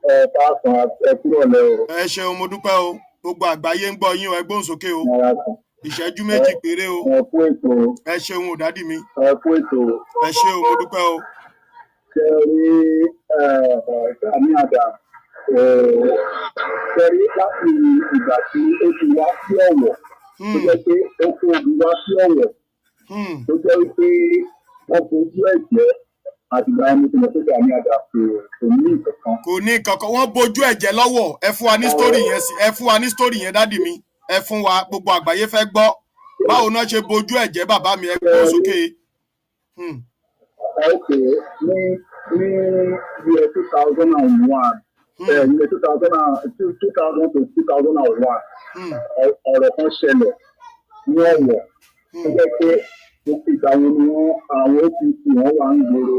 káàsán ẹkúrò lẹ o. ẹ ṣeun mo dúpẹ́ o gbogbo àgbáyé ń gbọ́ yín o ẹ gbóhùn sókè o ìṣẹ́jú 2 péré o. ẹ kú ètò. ẹ ṣeun o dádì mi. ẹ kú ètò. ẹ ṣe o mo dúpẹ́ o. ṣe rí Gani Adams ṣe rí láti ìgbà tí ó ti wá sí Ọ̀wọ̀ tó jẹ́ pé ó kó omi wá sí Ọ̀wọ̀ tó jẹ́ wípé wọ́n fojú ẹ̀jẹ̀ àtìgbà ẹni tí mo tó Gani Adams kò ní ìkankan. kò ní ìkankan wọ́n bojú ẹ̀jẹ̀ lọ́wọ́ ẹ fún wa ní sítórì yẹn sí ẹ fún wa ní sítórì yẹn dádì mi ẹ fún wa gbogbo àgbáyé fẹ́ gbọ́ báwo náà ṣe bojú ẹ̀jẹ̀ bàbá mi ẹ gbọ́ sókè. Ok ní year 2001 year 2000 to 2001 ọ̀rọ̀ kan ṣẹlẹ̀ ní Ọ̀wọ̀ ó jẹ́ pé ìgbà wo ni àwọn APC wọ́n wà ń gbòòrò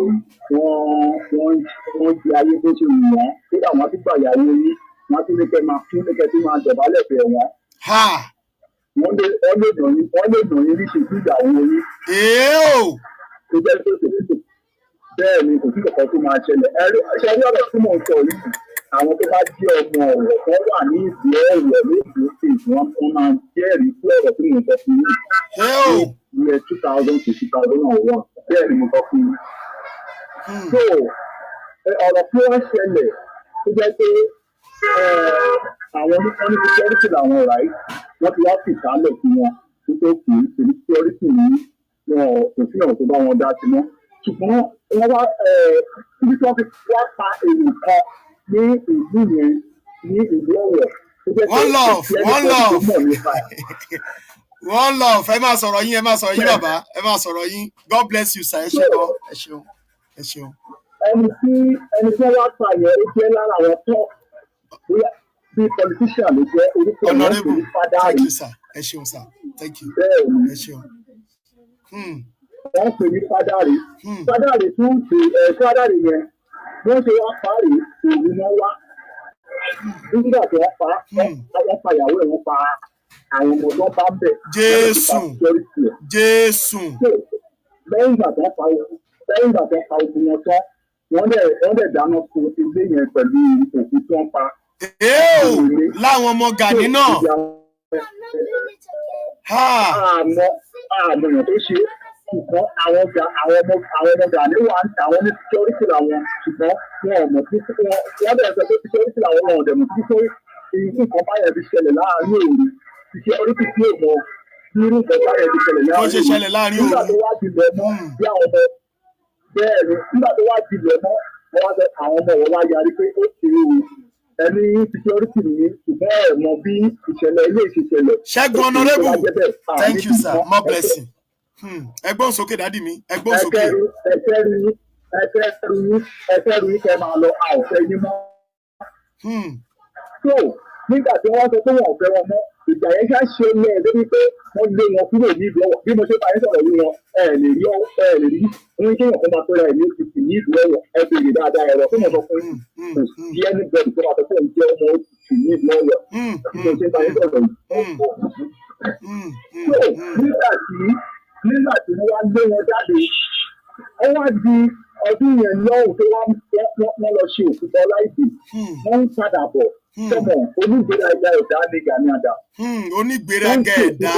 wọ́n di ayé bó ṣe wù wọ́n kódà wọ́n ti gbàyàwó yín wọ́n ti ní kẹ́ máa fún kẹ́ tí máa jọ̀bálẹ̀ fẹ́ wọn. wọ́n lè dùn yín níṣẹ́ sí ìyàwó yín. tó jẹ́ pé bẹ́ẹ̀ ni kò sí kankan tó máa ṣẹlẹ̀ ṣe rí ọ̀rọ̀ tí mò ń sọ yìí àwọn tó bá jẹ́ ọmọ ọ̀rọ̀ tó wà ní ìdí ọ̀rọ̀ lóògbé stage wọ́n máa jẹ́rìí sí ọ̀rọ̀ tí mò ń sọ fún yín. Year 2000 to 2001 bẹ́ẹ̀ ni mo sọ fún yín. so ọ̀rọ̀ tí wọ́n ṣẹlẹ̀ tó jẹ́ pé àwọn oníkan ní security làwọn ọ̀rá yìí wọ́n ti wá fi ìkálẹ̀ sí wọn nítorí kì í ṣe security yìí wọn kò sí ọ̀rọ̀ tó bá wọn dá sí wọn. ṣùgbọ́n wọ́n wá ibi tí wọ́n fi wá pa èrò kan ní ìlú yẹn ní ìlú Ọ̀wọ̀ tó jẹ́ pé one love ẹ máa sọ̀rọ̀ yín bàbá ẹ máa sọ̀rọ̀ yín God bless you sir ẹ ṣeun. ẹni tí wọ́n wá pa yẹn ó jẹ́ lára àwọn tó bí politician ló jẹ́ orúkọ wọn kò ní Fádàrí. ẹ ṣeun sir thank you ẹ ṣeun. wọ́n pè ní Fádàrí Fádàrí tún ṣe Fádàrí yẹn wọ́n ṣe wá parí òun náà wá nígbà tí wọ́n pa wọ́n pa ìyàwó ẹ̀ wọ́n pa àwọn ọmọ náà bá bẹ̀. Jésù. lẹ́yìn ìgbà tó pa ogun wọn tán wọ́n dẹ̀ dáná sun ilé yẹn pẹ̀lú òkú tí wọ́n pa. láwọn ọmọ Gani náà. àmọ́ èèyàn tó ṣe ṣùgbọ́n àwọn ọmọ Gani wà àwọn ní security làwọn ṣùgbọ́n wọn ò mọ̀ sí wọ́n dẹ̀ sọ pé security làwọn wọn ò dẹ̀ mọ̀ sí pé nǹkan báyẹn fi ṣẹlẹ̀ láàárín òru security tí ò mọ̀ bí irú nǹkan báyẹn fi ṣẹlẹ̀ láàárín òru nígbà tó wá dilẹ̀ mọ́ bí àwọn ọmọ bẹ́ẹ̀ ni nígbà tó wá dilẹ̀ mọ́ wọ́n wá sọ àwọn ọmọ wọn wá yarí pé ó ṣe é ẹni security nìyí ṣùgbọ́n ẹ̀ mọ̀ bí ìṣẹ̀lẹ̀ ilé ìṣẹ̀lẹ̀. Ṣẹ́gun honorable thank you sir more blessing. ẹgbọ́n sókè dádì mi ẹgbọ́n sókè. ẹfẹ́ rí kẹ́ máa lọ àwòfẹ́ yín mọ́. so nígbà tí wọ́n sọ pé wọn ò fẹ́ wọn mọ́ ìgbà yẹn ṣáà ṣe lẹ́ ẹ̀ débi pé wọ́n lé wọn kúrò ní ìlú Ọ̀wọ̀ bí mo ṣe bá yín sọ̀rọ̀ yìí wọn lè rí ohun tí èèyàn kan máa pẹ́ra ẹ̀ ní òkìtì ní ìlú Ọ̀wọ̀ ẹ bèrè dáadáa ẹ̀rọ tó mọ̀ sọ fún yín kò sí ẹni bẹ̀rù tó máa sọ fún jẹ́ ọmọ òkìtì ní ìlú Ọ̀wọ̀ bí mo ṣe bá yín sọ̀rọ̀ yìí. so nígbà tí wọ́n wá gbé wọn jáde wọ́n wá di ọdún yẹn lọ́hùn tó wọ́n lọ ṣe òkú Bọ́lá Ìgè wọ́n ń padà bọ̀ sọmọ onígbéraga ẹ̀dá ní Gani Adams. onígbéraga ẹ̀dá.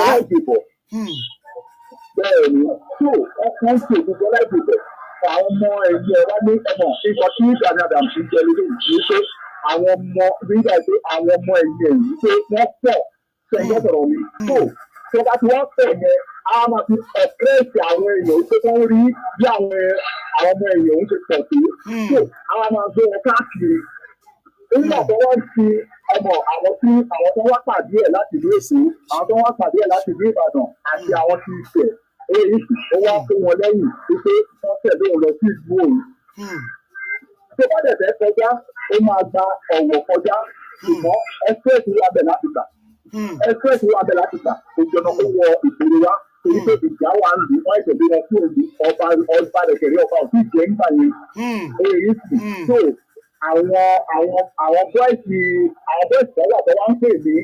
bẹ́ẹ̀ ni tó ọkàn ṣe òkú Bọ́lá Ìgè bọ̀ àwọn ọmọ ẹ̀yìn ẹ̀ wá ní ẹ̀mọ̀ nǹkan tí Gani Adams ń jẹ lórí ìdílé pé àwọn ọmọ nígbà pé àwọn ọmọ ẹ̀yìn ẹ̀yìn pé wọ́n pọ̀ sẹ́yìn sọ̀rọ̀ mi tó bá ti wọ́n pọ̀ yẹn a máa fi ọ̀pẹ́ẹ̀sì àwọn èèyàn tó kàn rí bí àwọn ọmọ èèyàn ń ṣe pọ̀ tó a máa gbé wọn káàkiri. nígbà tó wọ́n fi àwọn tó wá pàdé ẹ̀ láti ìlú Èkó àwọn tó wá pàdé ẹ̀ láti ìlú Ìbàdàn àti àwọn tí Ifẹ̀ èyí ó wá fún wọn lẹ́yìn wípé wọ́n tẹ̀lé òun lọ sí ìlú òun. tó bá dẹ̀ fẹ́ kọjá ó máa gba Ọ̀wọ̀ kọjá ṣùgbọ́n express wà bẹ̀ láti gbà kò jọ̀nà kó wọ ìgboro wa torí pé ìjà wà ń lù wọ́n ìṣẹ̀lẹ̀ wọn fún òbí ọba rẹ̀kẹ̀rẹ̀ ọba òbí ìjẹ́ nígbà yẹn èyí sì tó àwọn bọ́ìsì tó wà tó wá ń pè ní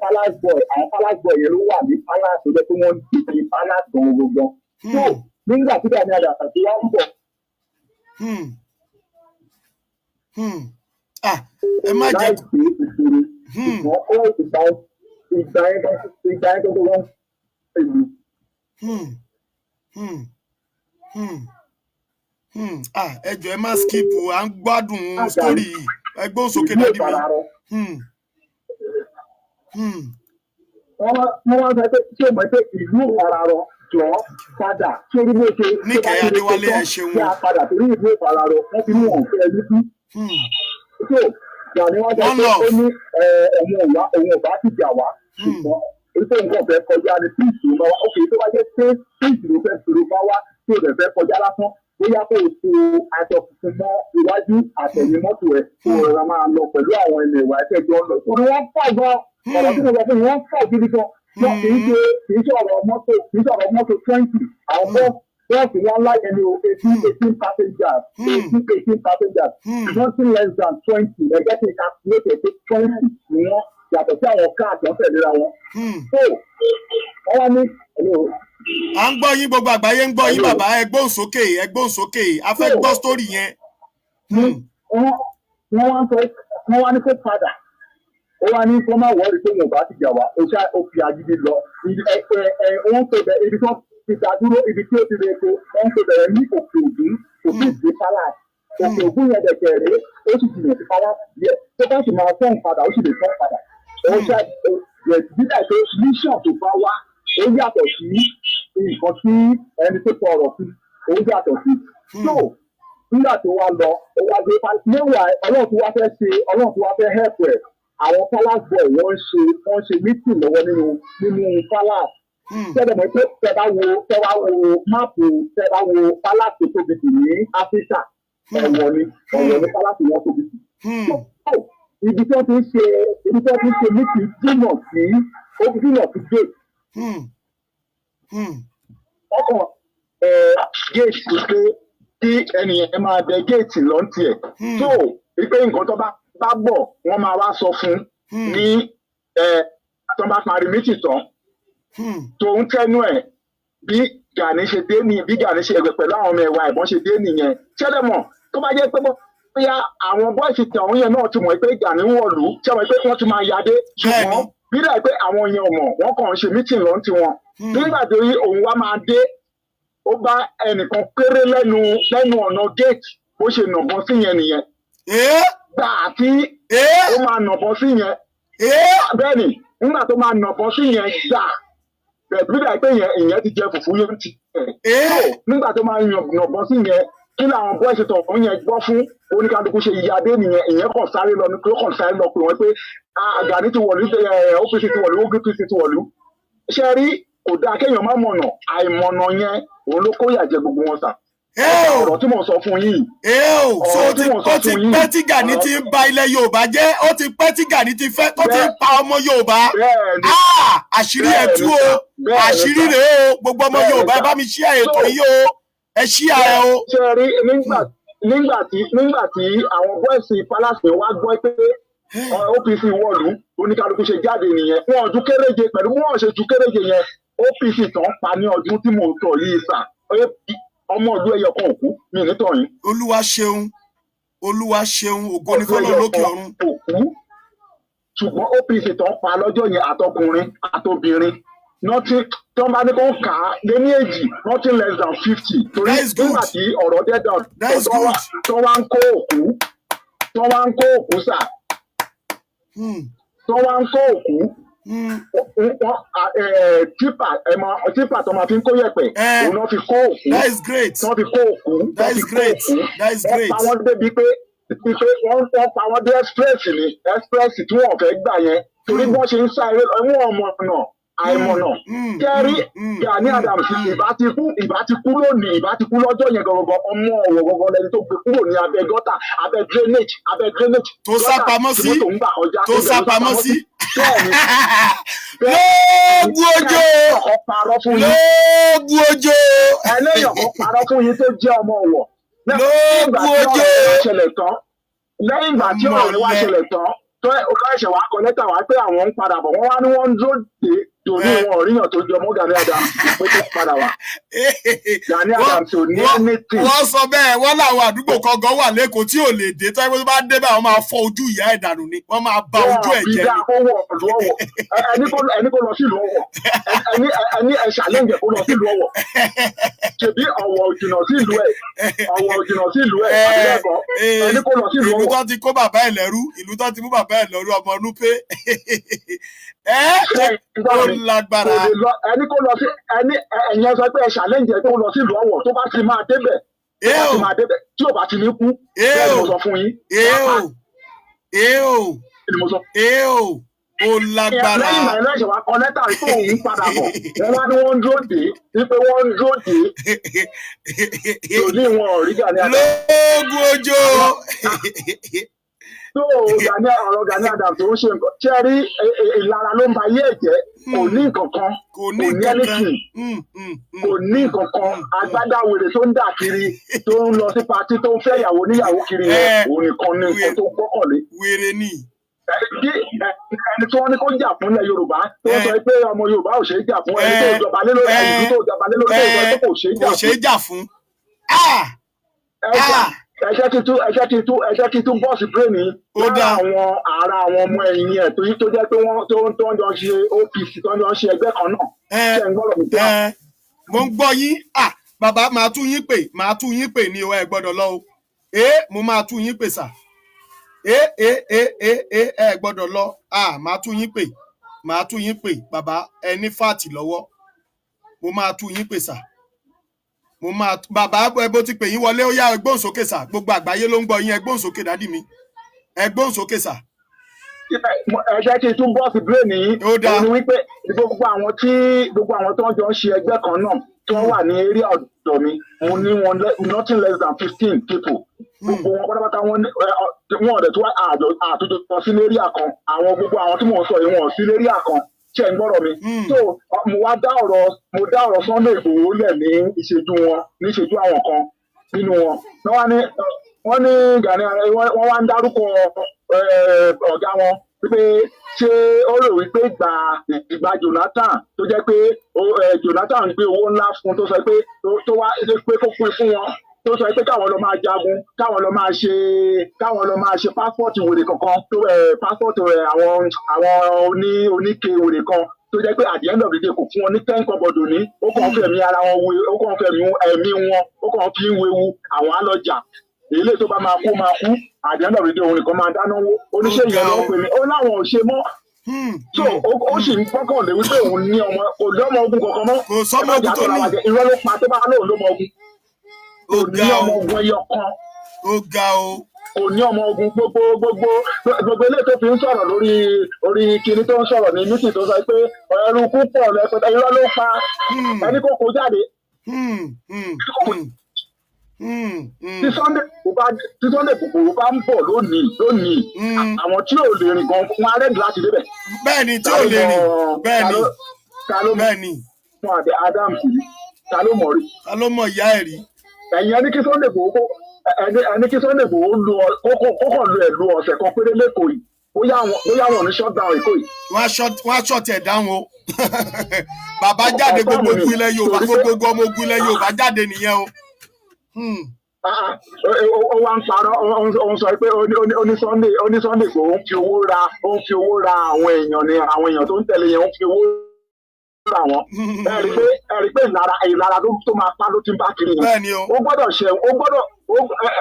palace boy àwọn palace boy yẹn ló wà ní palace tó jẹ́ pé wọ́n ń di palace gan gbogbo tó nígbà tí Gani Adams àti wá ń bọ̀ ẹ má jẹ́ láì pé ìṣòro ṣùgbọ́n ó ìgbà yẹn tó wọ́n èlò. Ẹ jọ̀ọ́ ẹ má skip o, à ń gbádùn story yìí, ẹ gbóhùn sókè dádì mi. Wọ́n wá sọ pé ṣé o mọ̀ pé ìlú ìfararọ jọ padà sórí bó ṣe Níkẹ́ Adéwálé ẹ ṣeun. ṣe àpadà torí ìlú ìfararọ wọ́n fi ní wọn fẹ́ lùkú. So Gani wọ́n sọ pé ó ní òun ò bá ti jà wá ṣùgbọ́n ètò nǹkan fẹ́ kọjá ní tíìsì ló bá wá ókè tó bá jẹ́ pé tíìsì ló fẹ́ sọ̀rọ̀ bá wá tí ò dẹ̀ fẹ́ kọjá lásán bóyá kó o so aṣọ funfun mọ́ iwájú àtẹ̀yìn mọ́tò ẹ̀ kó o rọra máa lọ pẹ̀lú àwọn ilẹ̀ ìwà ẹ̀ṣẹ̀ jọ lọ. Torí wọ́n fà gan ọ̀rọ̀ tí mo sọ fún yín wọ́n fà gidi gan. Wọ́n kì í ṣe ọ̀rọ̀ mọ́tò 20 àwọn bọ́ọ̀sì wọn láyé ní 18 passengers 18 passengers nothing less than 20 ẹgbẹ́ tí calculate pé 20 ni wọ́n yàtọ̀ sí àwọn káàkiri wọ́n tẹ̀léra wọn. So wọ́n wá ní à ń gbọ́ yín, gbogbo àgbáyé ń gbọ́ yín bàbá, ẹ gbóhùn sókè a fẹ́ gbọ́ story yẹn. Wọ́n wá ní kó padà ó wá ní kó má wọ́ọ̀rì pé wọn bá ti jà wá ó fi agídí lọ wọ́n tó bẹ̀ ibi tó ti dàdúró ibi tí ó ti lè tó wọ́n tó bẹ̀rẹ̀ ní òkè ògún òkè ìdí palace òkè ògún yẹn dẹ̀kẹ̀ rèé ó sì ti lè fi palace yẹ tó bá sì máa tán padà ó sì lè tán padà ó ṣe dídà pé mission tó bá wá ó yàtọ̀ sí nǹkan tí ẹni tó sọ ọ̀rọ̀ sí ó yàtọ̀ sí. So nígbà tó wá lọ ó wá gbé níwà ọlọ́run tó wá fẹ́ help ẹ̀ àwọn palace boy wọ́n ṣe meeting lọ́wọ́ nínú palace. Tẹ́lẹ̀ mọ̀ pé tẹ́ bá wo máàpù tẹ́ bá wo palace tó tóbi jù ní Áfíríkà ọ̀wọ̀ ni palace wọn tóbi jù. Ibi tí wọ́n ti ń ṣe meeting jìnnà sí gate. Ọkàn gate pé kí ẹnìyẹn máa bẹ gate lọ́ntì ẹ̀. So wípé nǹkan tó bá bọ̀ wọ́n máa wá sọ fún ní tó bá parí meeting tán. Tòun tẹnu ẹ̀ bí Gani ṣe dé ní bí Gani ṣe ẹgbẹ́ pẹ̀lú àwọn ọmọ ẹ̀wà ẹ̀bọ́n ṣe dé nìyẹn. Ṣẹlẹ̀ mọ̀ tó bá jẹ́ pé bóyá àwọn bọ́ọ̀sì tẹ̀wọ́n yẹn náà ti mọ̀ pé Gani wọ̀lú ṣẹ́wọ̀n pé wọ́n ti máa yadé ṣùgbọ́n bí dà pé àwọn yẹn ò mọ̀ wọ́n kàn ń ṣe meeting lọ́n ti wọn. Nígbà tó yí òun wá máa dé ó bá ẹnìkan péré lẹ́nu ọ̀nà gate bó ṣe nàbọ̀ sí yẹn nìyẹn. Gbà tí ó máa nàbọ̀ sí yẹn. Bẹ́ẹ̀ni nígbà tó máa nàbọ̀ sí yẹn gbà bí dà pé ìyẹn ti jẹ fùfú yẹn ti tẹ̀. Nígbà tó máa nàbọ̀ sí yẹn kí làwọn bọ́ọ̀sì tọ̀hún yẹn gbọ́ fún oníkàdúkú ṣe ìyáde nìyẹn ìyẹn kàn sáré lọ ní kí ó kàn sáré lọ pé wọ́n pé Gani ti wọ̀lú OPC ti wọ̀lú OPC ti wọ̀lú. Ṣé rí kò dáa kéèyàn má mọ̀nà àìmọ̀nà yẹn òun ló kó yàjẹ gbogbo wọn sà. Ọ̀rọ̀ tí mo sọ fún yín. Ó ti pẹ́ tí Gani ti ń ba ilẹ̀ Yorùbá jẹ́, ó ti pẹ́ tí Gani ti fẹ́ tó ti ń pa ọmọ Yorùbá. Àṣírí ẹ̀ tú o, àṣírí rèé o, gbogbo ọmọ Yorùbá ẹ bá mi ṣí ètò yìí o, ẹ ṣí ààrẹ o. Ṣé rí nígbà tí àwọn bọ́ẹ̀sì palace wá gbọ́ pé OPC wọ̀lú oníkálukú ṣe jáde nìyẹn wọn ju kéréje pẹ̀lú bí wọ́n ṣe ju kéréje yẹn OPC tán pa ní ọdún tí mò ń tọ̀ yìí sà ọmọ ìlú ẹyọ kan òkú mi nítọ̀ yín. Olúwa ṣeun ògo ní fọ́lọ́run lókè ọ̀run. Ṣùgbọ́n OPC tán pa lọ́jọ́ yẹn àtọkùnrin àtobìnrin nothing tí wọ́n bá ní kó kà á lé ní èjì nothing less than 50 torí nígbà tí ọ̀rọ̀ dẹ́dà tó wá ń kó òkú sà tó wá ń kó òkú tipa tó máa fi ń kó yẹ̀pẹ̀ òun náà fi kó òkú tó fi kó òkú wọ́n pa wọ́n débi pé wọ́n pa wọ́n dé express tí wọ́n fẹ́ gbà yẹn torí wọ́n ṣe ń sáré ẹ̀wọ̀n ọmọ náà àìmọ̀nà kẹ́rí Gani Adams ìbá ti kú lónìí ìbá ti kú lọ́jọ́ yẹn gọgọgọ ọmọ ọ̀wọ̀ gọgọ lẹni tó gbé kúrò ní abẹ́ gọ́tà abẹ́ drainage tó sápamọ́ sí lóògùn òjò ẹlẹ́yìn ọ̀kan parọ́ fún yín tó jẹ́ ọmọ ọ̀wọ̀ lóògùn òjò lẹ́yìn ìgbà tí ọ̀rọ̀ wá ṣẹlẹ̀ tán tó ẹ̀ṣẹ̀ wá kọ lẹ́tà wá pé àwọn ń padà bọ̀ wọ́n wá ní wọ́n ń dúró tòní wọn ò ríyàn tó jọ mọ́ Gani Adams pé kó padà wá. Gani Adams ò ní anything. Wọ́n sọ bẹ́ẹ̀ wọ́n láwọn àdúgbò kan gan wà lẹ́kọ̀ọ́ tí ò lè dé tó ẹgbẹ́ tó bá dé báyìí wọ́n máa fọ́ ojú ìyá ẹ̀ dànù ni wọ́n máa ba ojú ẹ̀ jẹ́ ẹni kó lọ sílùú Ọ̀wọ̀ ẹni ẹ ṣàlẹ́ǹjẹ kó lọ sílùú Ọ̀wọ̀ ṣèbí Ọ̀wọ̀ òjìnà sílùú ẹ̀ ẹni kó lọ sílùú Ọ̀wọ̀. ìlú tó ti kó bàbá ẹ̀ lẹ́rú ìlú tó ti mú bàbá ẹ̀ lẹ́rú ọmọ ọdún pé ó lágbára. ẹni kó lọ sí ẹ̀yẹn sọ pé ẹ ṣàlẹ́ǹjẹ tó lọ sílùú Ọ̀wọ̀ tó bá ti máa débẹ̀ tí ò bá ti ní kú bẹ́ẹ̀ ni mo sọ fún yín. Ó lágbára. Lẹ́yìn ìgbà ẹlẹ́ṣẹ̀ wa kọ lẹ́tà tó òun padà bọ̀ wọ́n wá ní wọ́n ń dúró dé wípé wọ́n ń dúró dé lòní wọn ò rí Gani Adams. lóògùn òjò. tó ọ̀rọ̀ Gani Adams tó ń ṣe nǹkan ṣe rí ìlara ló ń ba ayé ẹ̀jẹ̀ kò ní nǹkan kan kò ní anything kò ní nǹkan kan agbádá wèrè tó ń dà kiri tó ń lọ sí patí tó ń fẹ́ ìyàwó níyàwó kiri òun nìkan ní nǹkan tó gbọ́kànlé. wèrè ni. ẹni tí wọ́n ní kó jà fúnlẹ̀ Yorùbá tó sọ pé ọmọ Yorùbá ò ṣe é jà fún ẹni tó jọba lé lórí ẹni tó jọba lé lórí tó sọ pé kò ṣe é jà fún. ẹjẹ́ kí tún bọ́ọ̀sì bírèmì lára àwọn ọmọ ẹ̀yìn ẹ̀ tó jẹ́ pé wọ́n tó ń jọ ṣe OPC tó ń jọ ṣe ẹgbẹ́ kan náà. ṣe ń gbọ́dọ̀ mi tẹ́. mo ń gbọ́ yín bàbá màá tún yín pè ní o ẹ gbọ́dọ̀ lọ o mo máa tún yín pè sà ẹ gbọ́dọ̀ lọ màá tún yín pè bàbá ẹ ní fàtì lọ́wọ́ mo máa tún yín pè sà bàbá bó ti pè yín wọlé ó yá ẹgbọ́n sókè sà gbogbo àgbáyé ló ń gbọ́ yín ẹgbọ́n sókè dádì mi ẹgbọ́n sókè sà. ẹ jẹ́ kí n tún bọ́ọ̀sì bírèèni yìí ó ní wípé gbogbo àwọn tó ń jọ ń ṣe ẹgbẹ́ kan náà tí wọ́n wà ní eré ọ̀dọ̀ mi mo ní wọn nothing less than 15 people gbogbo wọn pátápátá wọn ọ̀dẹ̀ tó àtúntò sí lérí àkàn àwọn gbogbo àwọn tí mò ń sọ yìí wọn ò sí lérí àkàn ṣe ń gbọ́rọ̀ mi. so mo dá ọ̀rọ̀ Sunday Igboho lẹ̀ ní ìṣẹ́jú àwọn kan nínú wọn wọ́n ní Gani wọ́n wá ń dárúkọ ọ̀gá wọn wípé ṣé ó rò wípé ìgbà Jonathan tó jẹ́ pé Jonathan ń gbé owó ńlá fún tó sọ pé tó wá pé kó pín fún wọn tó sọ pé káwọn lọ máa jagun káwọn lọ máa ṣe pásítọ̀tì wèrè kankan tó pásítọ̀tì àwọn oníke wèrè kan tó jẹ́ pé at the end of the day kò fún wọn ní 10 kọ́bọ̀dù ní ó kàn fẹ̀mí ara wọn ó kàn fẹ̀mí ẹ̀mí wọn ó kàn fi ń wewu àwọn alọ́jà èlé tó bá máa kú at the end of the day òun nìkan máa dáná wó oníṣẹ́ ìyẹn ló pè mí ó láwọn ò ṣe mọ́ so ó sì ń gbọ́kàn lé wípé òun ní ọmọ kò lọ́mọ ogun kankan mọ́ kò sọ́mọ ogun tó ní irọ́ ló pa tó bá lóun ló mọ ogun kò ní ọmọ ogun ẹyọ kan kò ní ọmọ ogun gbogbo ilé tó fi ń sọ̀rọ̀ lórí kinní tó ń sọ̀rọ̀ ní mítì tó sọ pé ẹrú kú pọ̀ lẹ́pẹ̀tẹ̀ irọ́ ló pa ẹni kò kó jáde tí Sunday Igboho bá ń bọ̀ lónìí àwọn tí ò lè rìn gan wọn arẹ́dì láti débẹ̀. bẹ́ẹ̀ni tí ò lè rìn bẹ́ẹ̀ni fún Adams yìí ta ló mọ̀ rí. ta ló mọ̀ ìyá ẹ̀ rí. ẹ̀yin ẹni kí Sunday Igboho kókò lu ẹ̀lú ọ̀sẹ̀ kan péré lẹ́kọ̀ọ́ yìí bóyá wọn ní shut down Èkó yìí. wọ́n á ṣọ̀tì ẹ̀ dáhùn o bàbá jáde gbogbo ogun ilẹ̀ Yorùbá gbogbo ọmọ ogun ilẹ̀ Yorùbá jáde nìyẹn o. ó wá ń parọ́ ó ń sọ pé ó ní Sunday Igboho ń fi owó ra àwọn èèyàn tó ń tẹ̀lé yẹn ń fi owó ra wọn ẹ̀rí pé ìlara tó máa pa ló ti ń bá kiri yẹn ó gbọ́dọ̀ ṣe ó gbọ́dọ̀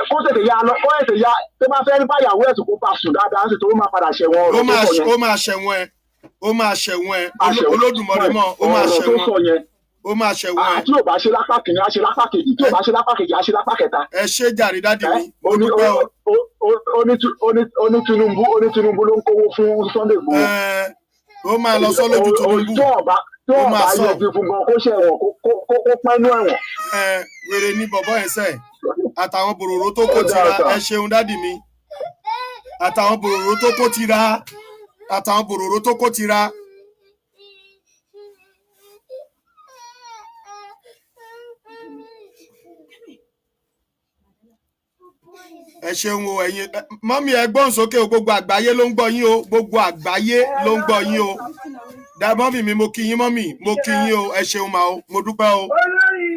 kó tètè ya lọ kó tètè ya tó bá fẹ́ rí báyàwó ẹ̀sùn kó bá sùn dáadáa sí tó máa padà ṣẹ̀wọ̀n ọ̀rọ̀ tó sọ yẹn. ó máa ṣẹ̀wọ̀n Olódùmarè mọ́ ó máa ṣẹ̀wọ̀n ó máa ṣẹ̀wọ̀n. tí ò bá ṣe lápá kìíní á ṣe lápá kejì tí ò bá ṣe lápá kejì á ṣe lápá kẹta. ẹ ṣe jàre dáàdì mi. Tinubu ló ń kówó fún Sunday Igboho. ó máa lọ sọ lójú Tinubu. tó ọba yẹ fi fún gan kó ṣe ẹ̀wọ̀n kó pẹ́nu ẹ̀wọ̀n. wèrè ní bọ̀bọ̀ ẹ̀sẹ̀ àtàwọn bòròró tó kó tira ẹ ṣeun dáàdì mi àtàwọn bòròró tó kó tira. ẹ ṣeun o ẹ̀yin mọ́mí ẹ gbọ́n sókè o gbogbo àgbáyé ló ń gbọ́ yín o gbogbo àgbáyé ló ń gbọ́ yín o dá mọ́mì mi mo kí yín mọ́mì mo kí yín o ẹ ṣeun ma o mo dúpẹ́ o. olórí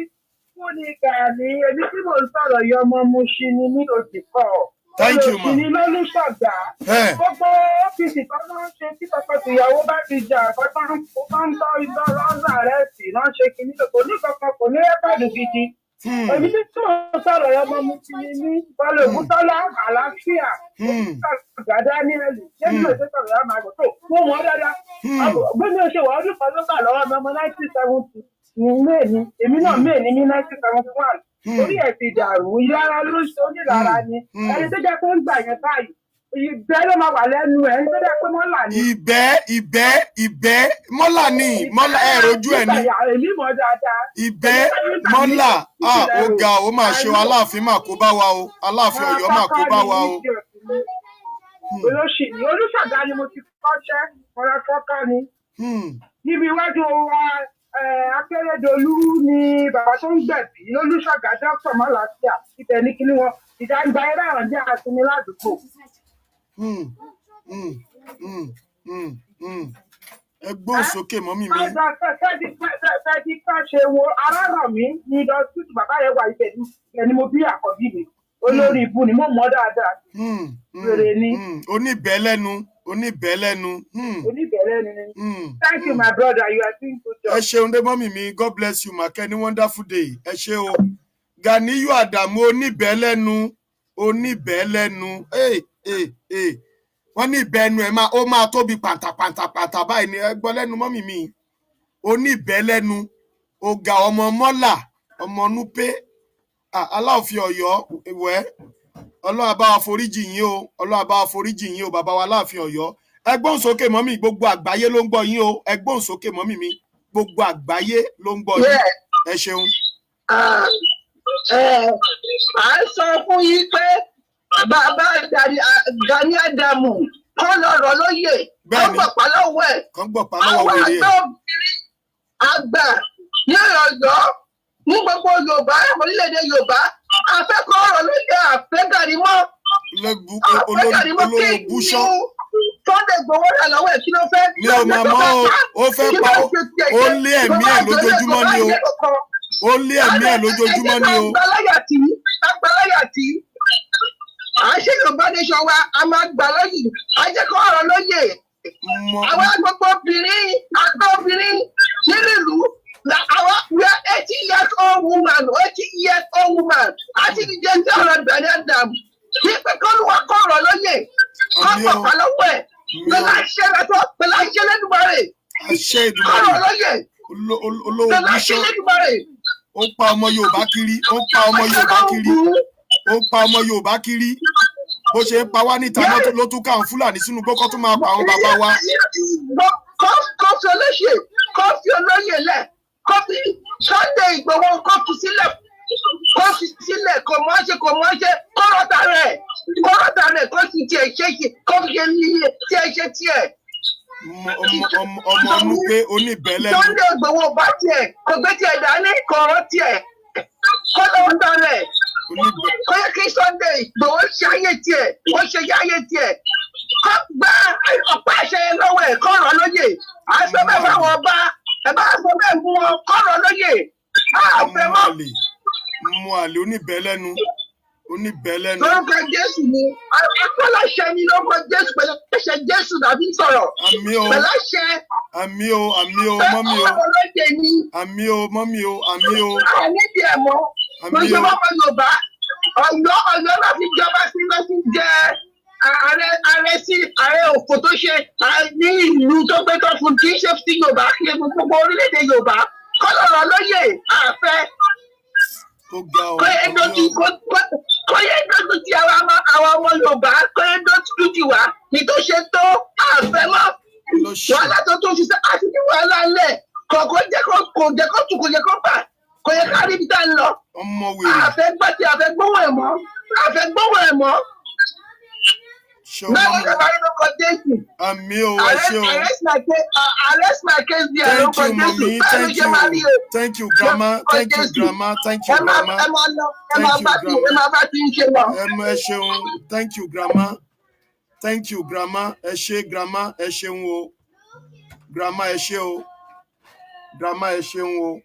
fún ni Gani èmi tí mo ń sọ̀rọ̀ yọ ọmọ Mushin ni mí òsì kọ́ thank you ma. olóṣì ni lólùṣọ̀gá gbogbo ọ́fíìsì kan máa ń ṣe tí tọkọtìyàwó bá ti jà kọ́tà ń tọ́ ìdọ́rọ́sà rẹ̀ sí náà ṣe kìíní kò ní kankan kò ní rẹ́pàdù gidi. èmi tí mo ń sọ̀rọ̀ yọ ọmọ Mushin ni mí bọ́lá ògúntọ́lá àlàáfíà ọ̀gá dáníẹ́lì ṣé mi ò ṣe sọ̀rọ̀ yọ máa gbọ́ tó mo mọ̀ ọ́ dáadáa bí mi ò ṣe wà ọdún kan ló gbà lọ́wọ́ mi ọmọ 1970 ní méèní èmi náà méèní ní 1971 orí ẹ̀ ti dàrú ìlara ló ń ṣe onílára ni ẹni tó jẹ́ pé ń gbà yẹn báyìí ìbẹ́ ló máa wà lẹ́nu ẹ̀ ẹni tó jẹ́ pé mọ́là ni. ìbẹ́ mọ́là ni mọ́là ẹ̀ rojú ẹ̀ ni ìbẹ́ mọ́là ó ga ó máa ṣe aláàfin máa kó bá wa o aláàfin Ọ̀yọ́ máa kó bá wa o. olóṣì ni Olúṣọ̀gá ni mo ti kọ́ṣẹ́ ọ̀rẹ́ fọ́ká ni níbi iwájú wa Akérédolú ni bàbá tó ń gbẹ̀bí lólùṣọ̀gá dókítà mọ́làsíà ibẹ̀ ní kíní wọn ìdàgbà ẹ̀rọ àwọn jẹ́ àtinú ládùúgbò. ẹ gbóhùn sókè mọ́mì mi. fẹ́ẹ́dí ká ṣe wo arárọ̀ mi ní dọ́sítù bàbá yẹn wà ibẹ̀ ni mo bí àkọ́bí mi olórí ibu ni mo mọ̀ dáadáa. rere ni. oníbẹ̀ẹ́lẹ́nu. Thank you, my brother. You are doing good job. Ẹ ṣeun dé mọ́mì mi. God bless you, Make. Any wonderful day. Ẹ ṣe o. Ganiyu Adamu oníbẹ̀ẹ́lẹ́nu. Wọ́n ní ìbẹ́nu ẹ̀ ó máa tóbi pàǹtàpàǹtà báyìí ni ẹ gbọ́ lẹ́nu mọ́mì mi. Oníbẹ̀ẹ́lẹ́nu. Ọ̀gá ọmọ mọ́là. Ọmọ núpé. Aláàfin Ọ̀yọ́ ìwẹ́. Ọlọ́run bá wa foríjì yín o. Ọlọ́run bá wa foríjì yín o bàbá wa láàfin Ọ̀yọ́. Ẹ gbóhùn sókè mọ́mì gbogbo àgbáyé ló ń gbọ́ yín o. Ẹ gbóhùn sókè mọ́mì mi gbogbo àgbáyé ló ń gbọ́ yín. Ẹ ṣeun. À ń sọ fún yín pé bàbá Gani Adamu kọ́ lọ́rọ̀ lóye kọ́ gbọ̀pá lọ́wọ́ ẹ̀. Àwọn àgbà obìnrin àgbà ní Ọ̀yọ́ ní gbogbo Yorùbá orílẹ̀-èdè Yorùbá afẹ́kọ̀ọ́ ọ̀rọ̀ lóye àfẹ́gàrí mọ́. Àfẹ́gàrí mọ́ kéèkì Sunday Igboho rà lọ́wọ́ ẹ̀ kí ló fẹ́. Mi ò máa mọ̀ ó fẹ́ pa ó lé ẹ̀mí ẹ̀ lójoojúmọ́ ni o. Ó lé ẹ̀mí ẹ̀ lójoojúmọ́ ni o. Àgbàláyà tí à ń ṣe Yorùbá nation wa a máa gbà lóyè a jẹ́ kó ọ̀rọ̀ lóye. Àwọn gbogbo obìnrin nínú ìlú àwọn we are 80 years old woman àti ìjẹ́ ní ọ̀rọ̀ Gani Adamu kí pé kó ló wá kó ọ̀rọ̀ lóye kó pàpà lọ́wọ́ ẹ̀ pẹ̀lú àṣẹ lẹ́dùnmọ́rẹ̀ ọ̀rọ̀ lóye pẹ̀lú àṣẹ lẹ́dùnmọ́rẹ̀. Ó pa ọmọ Yorùbá kiri bó ṣe ń pa wá níta ló tún káwọn Fúlàní sínú gbọ́kọ́ tó máa pa àwọn bàbá wa. Kọ́fí olóṣè kọ́fí olóyè lẹ̀ kọ́fí Sunday Igboho kọ́fí sílẹ̀ kò mọ́ ṣe kọ́rọ̀tà rẹ̀ kọ́fí tiẹ̀ ṣe kọ́fí ṣe líle tiẹ̀ ṣe tiẹ̀. Ọmọ ọmọ pé oníbẹ̀ẹ́lẹ́nu. Sunday Igboho bá tiẹ̀ kò gbé tiẹ̀ dání kọ̀ọ̀rọ̀ tiẹ̀ kọ́lọ́wọ́tà rẹ̀. Kò yẹ kí Sunday Igboho ṣe ayé tiẹ̀ wọ́n ṣe ayé tiẹ̀ kọ́ gba ọ̀pá àṣẹ lọ́wọ́ ẹ̀ kọ́rọ̀ lóye àṣẹ bẹ́ẹ̀ fáwọn ọba ẹ̀ bá sọ bẹ́ẹ̀ mú wọn kọ́rọ̀ lóye àfẹ́ mọ́. Mú àlè oníbẹ̀ẹ́lẹ́nu. Lórúkọ Jésù ni akọ́láṣẹ ni lórúkọ Jésù pẹ̀lú ẹ̀ṣẹ̀ Jésù dàbí sọ̀rọ̀ pẹ̀lú àṣẹ. Àmì o mọ́mí o. Àmì o mọ́mí o. Àníbi ẹ̀mọ́ lójú ọmọ Yorùbá Ọ̀yọ́ náà fi jọba sí lọ́sí jẹ́ ààrẹ òfò tó ṣe ní ìlú tó gbé tó fún kì í ṣe sí Yorùbá kí gbogbo orílẹ̀-èdè Yorùbá kọ́lọ̀rọ̀ lóye àfẹ́. Kóyè dójú ti àwọn ọmọ Yorùbá kóyè dójú ti wá ní tó ṣe tó àfẹ́ mọ́. Wàhálà tó fi sẹ́ àti ní wàhálà ńlẹ̀ kọ̀ọ̀kan jẹ́ kó tù kò jẹ́ kó bà kò yẹ ká rí ibi tá ń lọ. Àfẹ́ gbàtí àfẹ́ gbówó ẹ̀ mọ́. Náà wọ́n ṣàbárí lóko Jésù. Àmì o ẹ ṣé o. Arrest my case there lóko Jésù. Thank you grandma. Ẹ máa bá ti ń ṣe lọ. Ẹ ṣeun. Thank you grandma. Ẹ ṣé grandma ẹ ṣeun o. grandma ẹ ṣé o grandma ẹ ṣeun o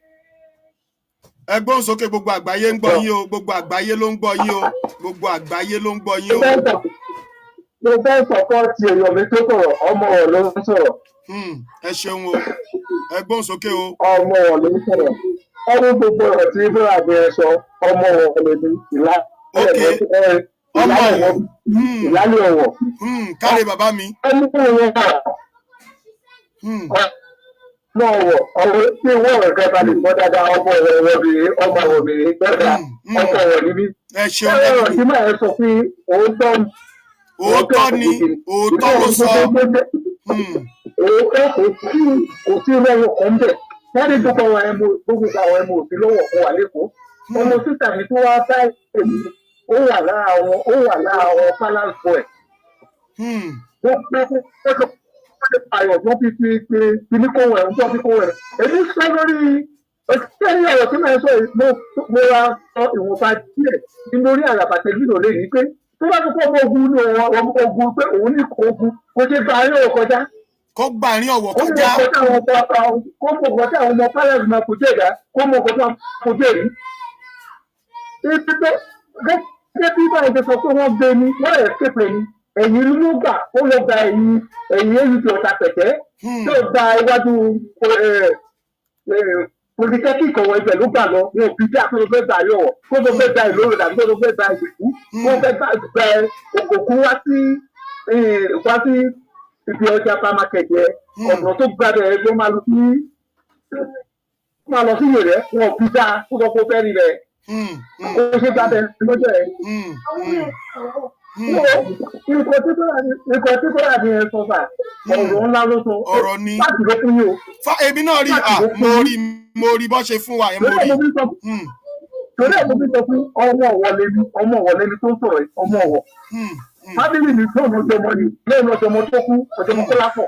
ẹgbọ́n sókè gbogbo àgbáyé ń gbọ́ yín o gbogbo àgbáyé ló ń gbọ́ yín o gbogbo àgbáyé ló ń gbọ́ yín o. mo fẹ́ sọ̀kọ́ ti èèyàn mi tó sọ̀rọ̀ ọmọ ọ̀ ló ń sọ̀rọ̀. ẹ ṣeun o ẹgbọ́n sókè o. ọmọ ọ̀ ló ń sọ̀rọ̀ ọdún gbogbo ọ̀rọ̀ tí bíra mi ẹ sọ ọmọ ọ̀ lè ní ìlàlẹ̀ ọ̀wọ̀. káre bàbá mi. ẹni tó ń wọ́n náà wọ̀ ọ̀rọ̀ tí wọ́n rẹ̀ kẹta lè gbọ́ dáadáa ọmọ ọ̀rọ̀bìnrin gbọ́dá ọkọ̀ ọ̀rọ̀ níbí. ẹ ṣeun ẹ̀rọ tí máa sọ pé òótọ́ ni òótọ́ ló sọ. òótọ́ kò sí lọ́wọ́ kan bẹ̀ wọ́n ní gbogbo àwọn ẹmu òsì lọ́wọ́ fún wa lẹ́kọ̀ọ́ ọmọ sísà mi tó wá bá èmi ó wà lára àwọn balance boy. Ayọ̀ tó fi ní kó wẹ̀ tó fi kó wẹ̀. Èmi sọ lórí ẹ̀sìn ọ̀rọ̀ tí màá sọ mo ra sọ ìwọ̀nba díẹ̀ nítorí àràbàtẹ̀ lílo lè ní pé tó bá tó kọ́ ọmọ ogun ní ọmọ ogun pé òun ní kó ogun kó ṣe gba àárín ọ̀wọ̀ kọjá. Kó gba àárín ọ̀wọ̀ kọjá. Kó mọ̀ ọ̀gọ́ tí àwọn ọmọ pálẹ̀sì máa kojú ẹ̀dá kó mọ̀ ọ̀gọ́ tí wọ́n kojú ẹ̀rí. Gẹ́gẹ́ bí báyìí ṣe sọ pé wọ́n gbé ní wọ́n ẹ̀ képe ní ẹ̀yìn ló gbà ó lọ gba ẹ̀yìn èyí tí ọ̀tà pẹ̀tẹ́ tó gba iwájú polytechnic ọ̀wọ̀ ibẹ̀ ló gbà lọ wọn ò fi dá kó ló fẹ́ gba ayọ̀wọ̀ kó ló fẹ́ gba ìlóró dàbí kó ló fẹ́ gba ìgbèkú kó fẹ́ gba òkòkú wá sí ibi ọjà pharmarket yẹ ọ̀nà tó gba bẹ̀rẹ̀ ló máa lọ sí yèrè wọn ò fi dá kó lọ kó fẹ́ rí rẹ̀ kó ṣe gba bẹ̀rẹ̀ lọ́jọ́ ẹ̀. Nǹkan tí kò rà ní ẹ sọ fà ọ̀rọ̀ ńlá ló sọ ọ̀rọ̀ ni láti ló fún yín o. Èmi náà rí mo rí bọ́ ṣe fún wa ẹ̀ mo rí. Torí ẹ̀ mo fi sọ fún ọmọ ọ̀wọ̀ lẹni tó ń sọ̀rọ̀ yìí ọmọ ọ̀wọ̀. Fábílì mi tó ọmọ ọjọ́mọ ni lẹ́yìn ọjọ́mọ tó kú ọjọ́mọ tó lápọ̀.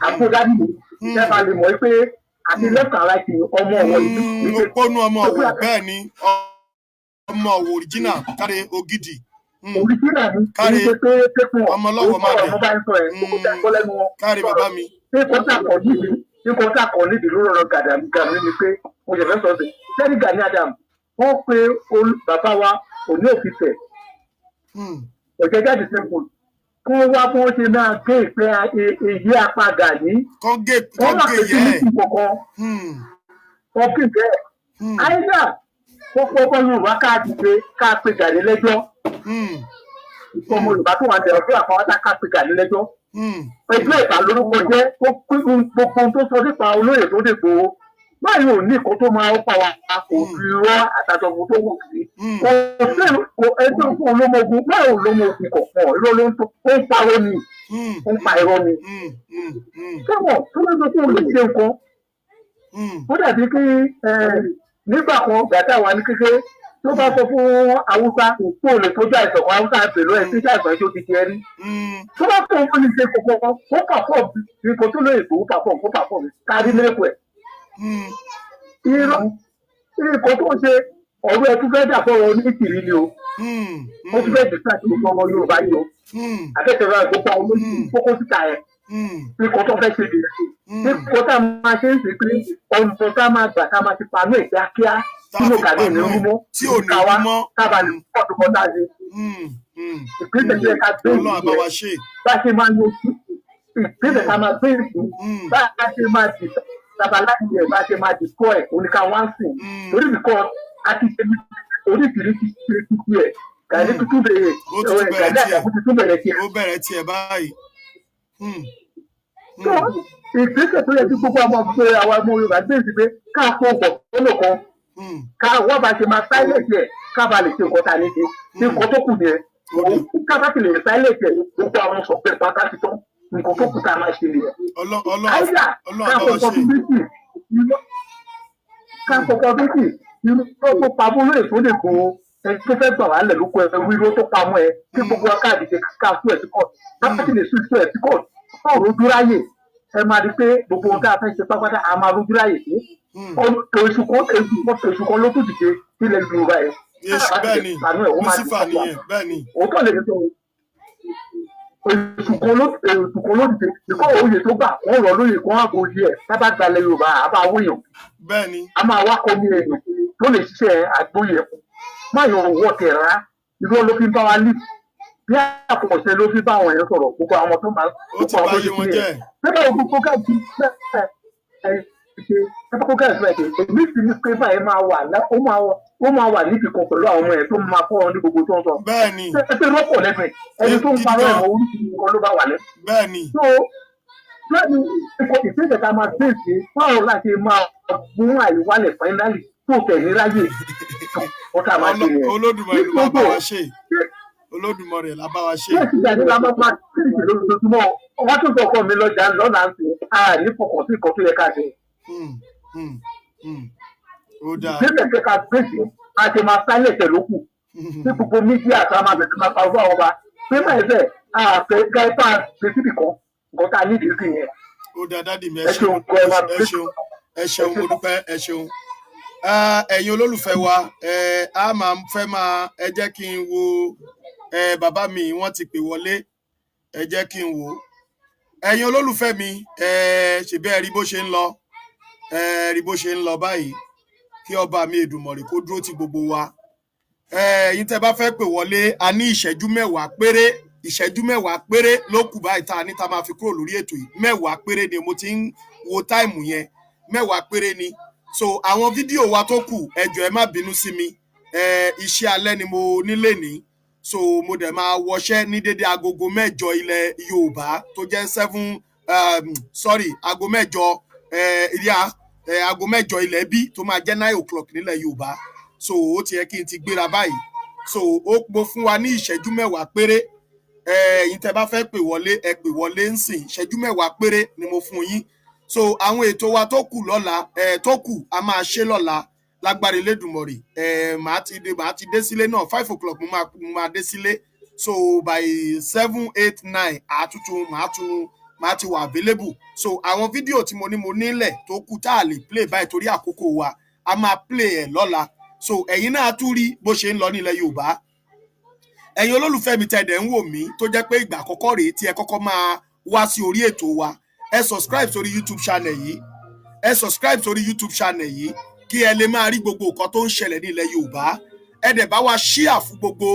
Àpòdádì mi ẹ bá lè mọ̀ pé àti lẹ́fà láti ọmọ ọ̀wọ̀ yìí. Òpónú ọmọ ọ̀wọ̀ bẹ́ẹ̀ ni ọmọ ọ̀wọ̀ original káre ògidì. Òrìjínà ni káre pépùn ọmọ ọlọ́wọ̀ má dé káre bàbá mi. Ṣé kọ́tà kọ̀ nídìí ló rọrọ gàdàmí ni pé mo yẹ fẹ́ sọ sí. Sẹ́ni Gani Adam wọ́n pe bàbá wa òní òfin tẹ̀. Òjẹ́ jáde sẹ́kùn kí wọ́n wá bí wọ́n ṣe máa gé ìpẹ́ èyí apá Gani. Kọ́ gé yẹ́ wọ́n kì í bẹ́ẹ̀. Àìsà pọ́pọ́ Yorùbá ká pe Gani lẹ́jọ́. Ìfọ̀mọ̀ Yorùbá tó wà ní ọ̀dọ́ àpáwátá ká pe Gani lẹ́jọ́. Ẹgbẹ́ ìta lórúkọ jẹ́ gbogbo tó sọ nípa olóyè tó dègbò báyìí ò ní nǹkan tó máa ń pa wa kò fi rọ́ àtàtọ̀gbọ̀n tó wù sí. Kò ẹjọ́ fún olómogun báyìí olómogun kọ̀ọ̀kan irọ́ ló ń parọ́ ni ó ń pa irọ́ ni. Sọ́wọ́n tó ló sọ pé olè ṣe nǹkan. Ó dàbí pé nígbà kan gàtà wà ní kékeré tó bá sọ fún Haúsá kó o lè tọ́jú àìsàn kan Haúsá àbẹ̀lọ ẹ̀ tí àìsàn tó ti jẹ rí. Tó bá fún un ní ṣe kọ̀ọ̀kan ó pàpọ̀ nǹkan tó lóye tó pàpọ̀ kárí lẹ́kọ̀ọ́ ẹ̀. Irọ́ nǹkan tó ń ṣe ọ̀rọ̀ ẹ̀ tún fẹ́ dà fọ́rọ̀ onítìrí ni o. Ó tún fẹ́ dìtà sí gbogbo ọmọ Yorùbá yìí o. Akẹ́kọ̀ọ́ ìgbópa olóyún kókó síta ẹ̀. Nǹkan tó fẹ́ ṣe nìyẹn. Nǹkan tá a máa ṣe ń sè pé ọ̀nà tá a máa gbà ká máa ti panú ẹ̀ kíákíá sínú Gani ní rúmọ́ tí ò ní rúmọ́ kábàlì pọ̀ tó kọjá sí. Ìpínlẹ̀ tí ẹ̀ka gbé ìlú yẹn bá ṣe máa lo ìpínlẹ̀ ká máa gbé ìlú bá a ṣe máa dì sábàláì yẹn bá ṣe máa dì kọ́ ẹ̀ oníkà wá ń sìn torí nìkan a ti ṣe oríṣiríṣi títí ẹ̀ Gani tuntun bẹ̀rẹ̀ Gani Àjàkú tuntun bẹ̀rẹ̀ tiẹ̀. Ó bẹ̀rẹ̀ tiẹ̀ báyìí. Ìpínlẹ̀ tó yẹ kí gbogbo àwọn ọmọ Yorùbá gbé ìsìn pé ká fọ́ ọ̀pọ̀ tó lò kan ká wọ́n bá ṣe máa sáílẹ̀tì ẹ̀ ká bá lè ṣe nǹkan tá a ní ṣe ní nǹkan tó kù yẹn ká bá ti lè sáílẹ̀tì ẹ̀ gbogbo àwọn sọ̀pẹ̀ pátá ti tán nǹkan tó kù tá a máa ṣe nìyẹn. àyà ká kọ́kọ́ bíkì irú tó pamọ́ lóye tó lè kó ẹni tó fẹ́ gbà wá lẹ̀ lóko ẹ̀ wíwó tó pamọ́ ẹ kí gbogbo káàdì ṣe ká fún ẹ̀ sí kọ́ọ̀tù ká bá ti lè sún ìṣó ẹ̀ sí kọ́ọ̀tù fún òrojú ráyè ẹ máa rí pé gbogbo ohun tá a fẹ́ ṣe pápátá a máa rojú ráyè sí èṣù kan ló tún dìde sílẹ̀ Yorùbá ẹ̀. Èṣù bẹ́ẹ̀ ni Lucifer nìyẹn bẹ́ẹ̀ ni. Òótọ́ lè sọ èsùkọ́ ló dìde ìkọ́ òye tó gbà wọ́n rọ̀ lóye kan ààbò yìí ẹ̀ tábà gbalẹ̀ Yorùbá àbá wéyàn. Bẹ́ẹ̀ni. A máa wá kọ́ ní èèyàn tó lè ṣiṣẹ́ àgbóyè ẹ̀kọ́. Má yọ owó ọ̀tẹ̀ rárá irú ló fi ń bá wa lì. Bí àkọsẹ̀ ló fi bá àwọn èèyàn sọ̀rọ̀ gbogbo àwọn tó máa ó ti bá yé wọn jẹ́. Bẹ́ẹ̀ ni gbogbo káàdì èmi sì ní pé báyìí ó máa wà níbi kan pẹ̀lú àwọn ọmọ ẹ̀ tó máa kọ́ ọ ní gbogbo tó ń sọ. Bẹ́ẹ̀ni. Ṣé lọ́pọ̀ lẹ́fẹ̀ẹ́ ẹni tó ń parọ́ ẹ̀mọ́ oríṣiríṣi nǹkan ló bá wà lẹ́. Bẹ́ẹ̀ni. So láti ìpèsè ká máa bèèsì báwo láti máa mú àìwálẹ̀ fáínálì tó tẹ̀lé ráyè ọ̀tá máa ṣe yẹn. Olódùmarè ló bá wa ṣe. Olódùmarè la bá wa ṣe. Bẹ́ẹ̀ sì jáde la máa kíríkì lójoojúmọ́ wọ́n tún sọ ọkọ mi lọ́jà lọ́nà àti àní fọkàn sí nǹkan tó yẹ ká ṣe. Ó dáa. Bẹ́ẹ̀ sì ká bèèsì àti máa sálẹ̀ tẹ̀ lókù. Ní gbogbo mídíà tá a máa bẹ̀rẹ̀ máa pa ọgbà ọba. Pé máa ẹ̀fẹ̀ àfẹ́ gáípà gbèsìbì kan nǹkan tá a nídìí sí yẹn. Ó dáa dádì mi ẹ ṣeun mo dúpẹ́ ẹ ṣeun. Ẹ̀yin olólùfẹ́ wa a máa fẹ́ máa ẹ jẹ́ kí n wo bàbá mi wọ́n ti pè wọlé ẹ jẹ́ kí n wò. Ẹ̀yin olólùfẹ́ mi ṣèbí ẹ rí bó ṣe ń lọ rí bó ṣe ń lọ báyìí kí ọba mi Èdùmàrè kó dúró ti gbogbo wa. Ẹ̀yin tẹ́ bá fẹ́ pè wọlé a ní ìṣẹ́jú mẹ́wàá péré ló kù báyìí tá a ní tá a máa fi kúrò lórí ètò yìí. Mẹ́wàá péré ni mo ti ń wo táìmù yẹn 10 péré ni. So àwọn fídíò wa tó kù ẹ jọ̀ọ́ ẹ má bínú sí mi iṣẹ́ alẹ́ ni mo nílé ní so mo dẹ̀ máa wọṣẹ́ ní dédé agogo 8 ilẹ̀ Yorùbá tó jẹ́ aago 8 aago 8 ilẹ̀ bí tó máa jẹ́ 9 o'clock nílẹ̀ Yorùbá. So ó ti yẹ kí n ti gbéra báyìí. So ó mo fún wa ní ìṣẹ́jú 10 péré. Ẹ̀yin tẹ́ bá fẹ́ pè wọlé ẹ pè wọlé ń sìn ìṣẹ́jú 10 péré ni mo fún yín. So àwọn ètò wa tó kù lọ́la tó kù a máa ṣe lọ́la lágbára Elédùmarè. Màá ti dé sílé náà 5 o'clock mo máa dé sílé. So by 7, 8, 9 màá ti wà available. So àwọn fídíò tí mo nílẹ̀ tó kù tá a lè play báyìí torí àkókò wa a máa play ẹ̀ lọ́la. So ẹ̀yin náà tún rí bó ṣe ń lọ nílẹ̀ Yorùbá. Ẹ̀yin olólùfẹ́ mi tẹ̀dẹ̀ ń wò mí tó jẹ́ pé ìgbà àkọ́kọ́ rèé tí ẹ kọ́kọ́ máa wá sí orí ètò wa ẹ subscribe sórí YouTube channel yìí kí ẹ lè máa rí gbogbo nǹkan tó ń ṣẹlẹ̀ ní ilẹ̀ Yorùbá. Ẹ dẹ̀ bá wa share fún gbogbo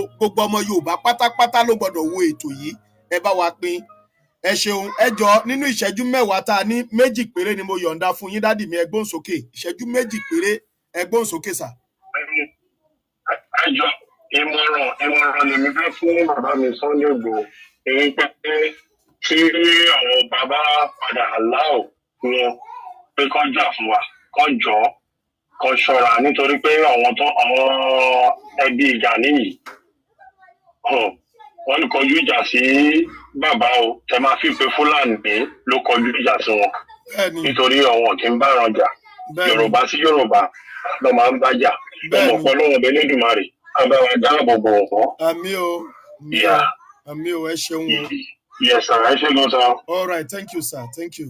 ọmọ Yorùbá pátápátá ló gbọ́dọ̀ wo ètò yìí ẹ bá wa pín. Ẹ ṣeun ẹ jọ̀ọ́ nínú ìṣẹ́jú 10 tá a ní 2 péré ni mo yọ̀ǹda fún yín dádì mi ẹ gbóhùn sókè ìṣẹ́jú 2 péré ẹ gbóhùn sókè sà. Ẹjọ́ ìmọ̀ràn lèmi fẹ́ fún bàbá mi Sunday Igboho èyí pé kí àwọn bàbá padà láò wọn pé kán jà fún wa kán jọ kán ṣọ́ra nítorí pé àwọn ẹbí Gani yìí wọ́n kọjú ìjà sí bàbá o tẹ máa fi pé Fúlàní ló kọjú ìjà sí wọn nítorí àwọn kì í bá wọn jà Yorùbá sí Yorùbá ló máa ń bá jà ọmọ ọpọlọwọ Elédùmarè agbára dáàbò bò wọn. Àmì o ẹ ṣeun o. Yes sir, ẹ ṣe gan sir. All right, thank you sir, thank you.